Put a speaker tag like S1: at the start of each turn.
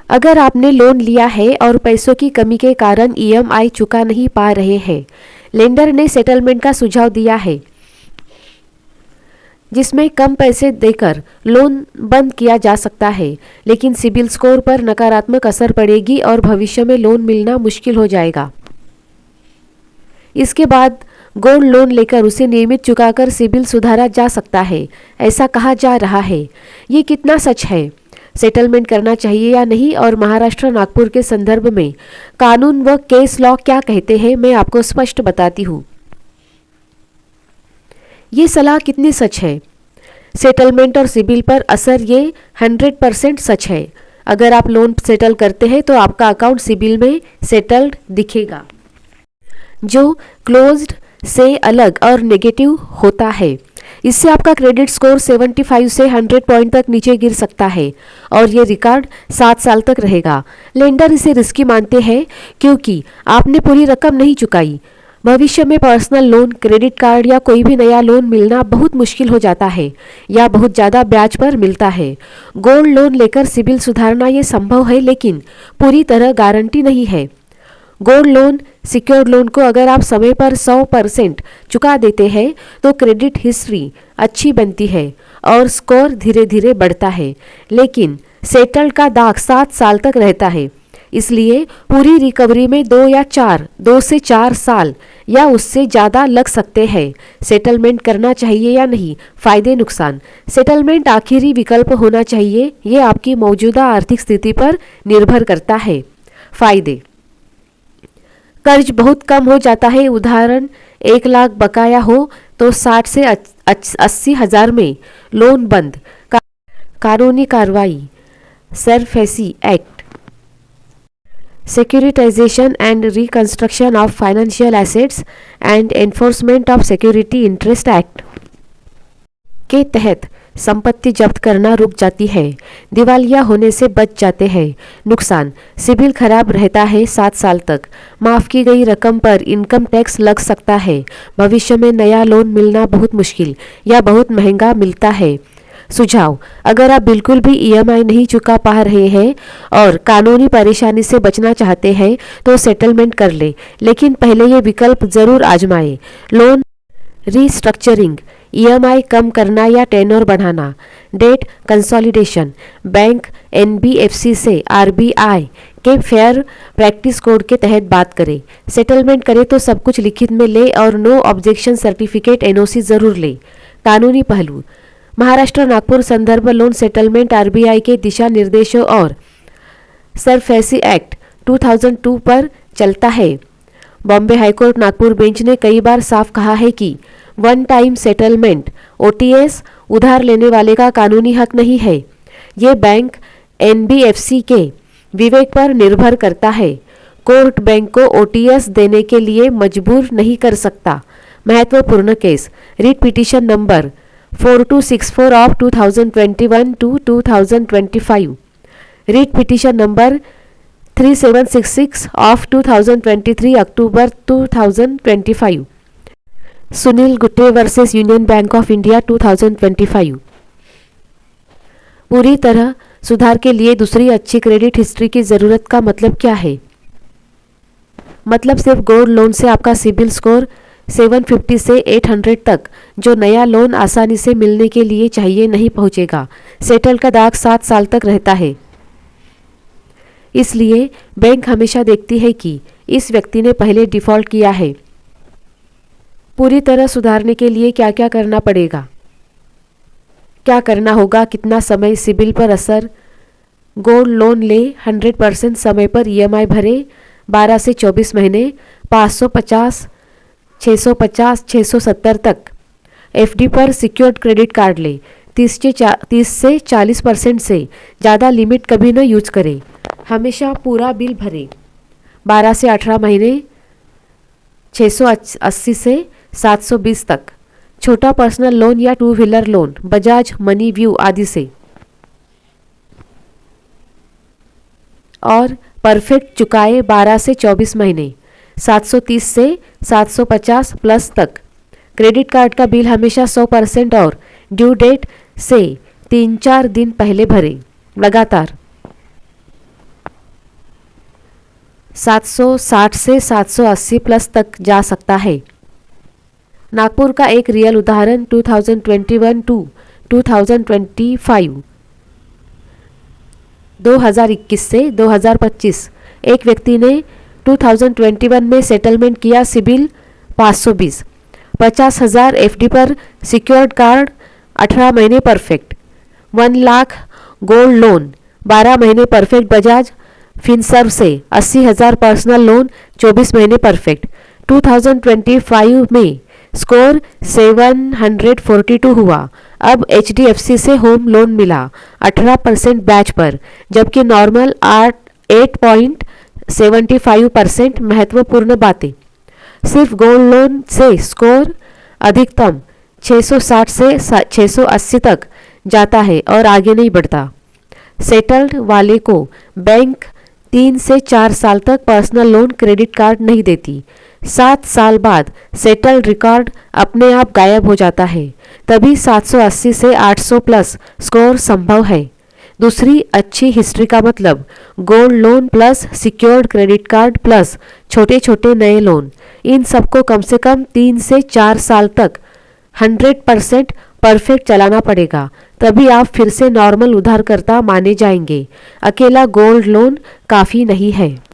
S1: अगर आपने लोन लिया है और पैसों की कमी के कारण ईएमआई चुका नहीं पा रहे हैं, लेंडर ने सेटलमेंट का सुझाव दिया है जिसमें कम पैसे देकर लोन बंद किया जा सकता है, लेकिन सिबिल स्कोर पर नकारात्मक असर पड़ेगी और भविष्य में लोन मिलना मुश्किल हो जाएगा। इसके बाद गोल्ड लोन लेकर उसे नियमित चुकाकर सिबिल सुधारा जा सकता है, ऐसा कहा जा रहा है। ये कितना सच है? सेटलमेंट करना चाहिए या नहीं और महाराष्ट्र नागपुर के संदर्भ में कानून व केस लॉ क्या कहते हैं, मैं आपको स्पष्ट बताती हूँ। ये सलाह कितनी सच है? सेटलमेंट और सिबिल पर असर ये 100% सच है। अगर आप लोन सेटल करते हैं तो आपका अकाउंट सिबिल में सेटल्ड दिखेगा, जो क्लोज्ड से अलग और नेगेटिव होता है। इससे आपका क्रेडिट स्कोर 75 से 100 पॉइंट तक नीचे गिर सकता है और ये रिकॉर्ड 7 साल तक रहेगा। लेंडर इसे रिस्की मानते हैं क्योंकि आपने पूरी रकम नहीं चुकाई। भविष्य में पर्सनल लोन, क्रेडिट कार्ड या कोई भी नया लोन मिलना बहुत मुश्किल हो जाता है या बहुत ज़्यादा ब्याज पर मिलता है। गोल्ड लोन लेकर सिबिल सुधारना ये संभव है, लेकिन पूरी तरह गारंटी नहीं है। गोल्ड लोन, सिक्योर्ड लोन को अगर आप समय पर 100% चुका देते हैं तो क्रेडिट हिस्ट्री अच्छी बनती है और स्कोर धीरे धीरे बढ़ता है, लेकिन सेटल्ड का दाग 7 साल तक रहता है। इसलिए पूरी रिकवरी में 2 से 4 साल या उससे ज़्यादा लग सकते हैं। सेटलमेंट करना चाहिए या नहीं, फ़ायदे नुकसान। सेटलमेंट आखिरी विकल्प होना चाहिए, ये आपकी मौजूदा आर्थिक स्थिति पर निर्भर करता है। फ़ायदे: कर्ज बहुत कम हो जाता है। उदाहरण 1 लाख बकाया हो तो 60 से 80 हज़ार में लोन बंद। कानूनी कार्रवाई: SARFAESI act, securitisation and reconstruction of financial assets and enforcement of security interest act के तहत संपत्ति जब्त करना रुक जाती है, दिवालिया होने से बच जाते हैं। नुकसान: सिबिल खराब रहता है 7 साल तक, माफ़ की गई रकम पर इनकम टैक्स लग सकता है, भविष्य में नया लोन मिलना बहुत मुश्किल या बहुत महंगा मिलता है। सुझाव: अगर आप बिल्कुल भी ईएमआई नहीं चुका पा रहे हैं और कानूनी परेशानी से बचना चाहते हैं तो सेटलमेंट कर ले, लेकिन पहले ये विकल्प ज़रूर आजमाएं। लोन रीस्ट्रक्चरिंग, ईएमआई कम करना या टेन्योर बढ़ाना। डेट कंसोलिडेशन, बैंक एनबीएफसी से आरबीआई के फेयर प्रैक्टिस कोड के तहत बात करें। सेटलमेंट करें तो सब कुछ लिखित में ले और नो ऑब्जेक्शन सर्टिफिकेट एनओसी ज़रूर ले। कानूनी पहलू: महाराष्ट्र नागपुर संदर्भ लोन सेटलमेंट आरबीआई के दिशा निर्देशों और सरफेसी एक्ट 2002 पर चलता है। बॉम्बे हाईकोर्ट नागपुर बेंच ने कई बार साफ कहा है कि वन टाइम सेटलमेंट ओटीएस उधार लेने वाले का कानूनी हक नहीं है। ये बैंक एनबीएफसी के विवेक पर निर्भर करता है। कोर्ट बैंक को ओटीएस देने के लिए मजबूर नहीं कर सकता। महत्वपूर्ण case: writ petition number 4264 of 2021 to 2025, writ petition number 3766 of 2023 October 2025, Sunil Gutte versus Union Bank of India 2025। पूरी तरह सुधार के लिए दूसरी अच्छी क्रेडिट हिस्ट्री की ज़रूरत का मतलब क्या है? मतलब सिर्फ गोल्ड लोन से आपका सिबिल स्कोर 750 से 800 तक जो नया लोन आसानी से मिलने के लिए चाहिए नहीं पहुंचेगा। सेटल का दाग 7 साल तक रहता है। इसलिए बैंक हमेशा देखती है कि इस व्यक्ति ने पहले डिफ़ॉल्ट किया है। पूरी तरह सुधारने के लिए क्या क्या करना पड़ेगा, क्या करना होगा, कितना समय, सिबिल पर असर। गोल्ड लोन ले, 100% समय पर ईएमआई भरे, 12 से 24 महीने, 550, 650, 670 तक। एफडी पर सिक्योर्ड क्रेडिट कार्ड ले, 30 से 40% से ज़्यादा लिमिट कभी न यूज करें। हमेशा पूरा बिल भरें। 12 से 18 महीने, 680 से 720 तक। छोटा पर्सनल लोन या 2 wheeler loan Bajaj, money view आदि से। और परफेक्ट चुकाए 12 से 24 महीने, 730 से 750 प्लस तक। क्रेडिट कार्ड का बिल हमेशा 100% और ड्यू डेट से 3-4 दिन पहले भरें। लगातार 760 से 780 प्लस तक जा सकता है। नागपुर का एक रियल उदाहरण 2021 टू 2025 2021 से 2025 एक व्यक्ति ने 2021 में सेटलमेंट किया सिबिल 520, 50,000 एफडी पर सिक्योर्ड कार्ड 18 महीने परफेक्ट, 1 लाख गोल्ड लोन 12 महीने परफेक्ट बजाज फिनसर्व से, 80,000 पर्सनल लोन 24 महीने परफेक्ट। 2025 में स्कोर 742 हुआ। अब HDFC से होम लोन मिला 18% ब्याज पर, जबकि नॉर्मल 8.75%। महत्वपूर्ण बातें, सिर्फ गोल्ड लोन से स्कोर अधिकतम 660 से 680 तक जाता है और आगे नहीं बढ़ता। सेटल्ड वाले को बैंक 3 से 4 साल तक पर्सनल लोन क्रेडिट कार्ड नहीं देती। 7 साल बाद सेटल्ड रिकॉर्ड अपने आप गायब हो जाता है, तभी 780 से 800 प्लस स्कोर संभव है। दूसरी अच्छी हिस्ट्री का मतलब gold loan plus secured credit card plus छोटे छोटे नए लोन, इन सबको कम से कम 3 से 4 साल तक 100% परफेक्ट चलाना पड़ेगा, तभी आप फिर से नॉर्मल उधारकर्ता माने जाएंगे। अकेला गोल्ड लोन काफ़ी नहीं है।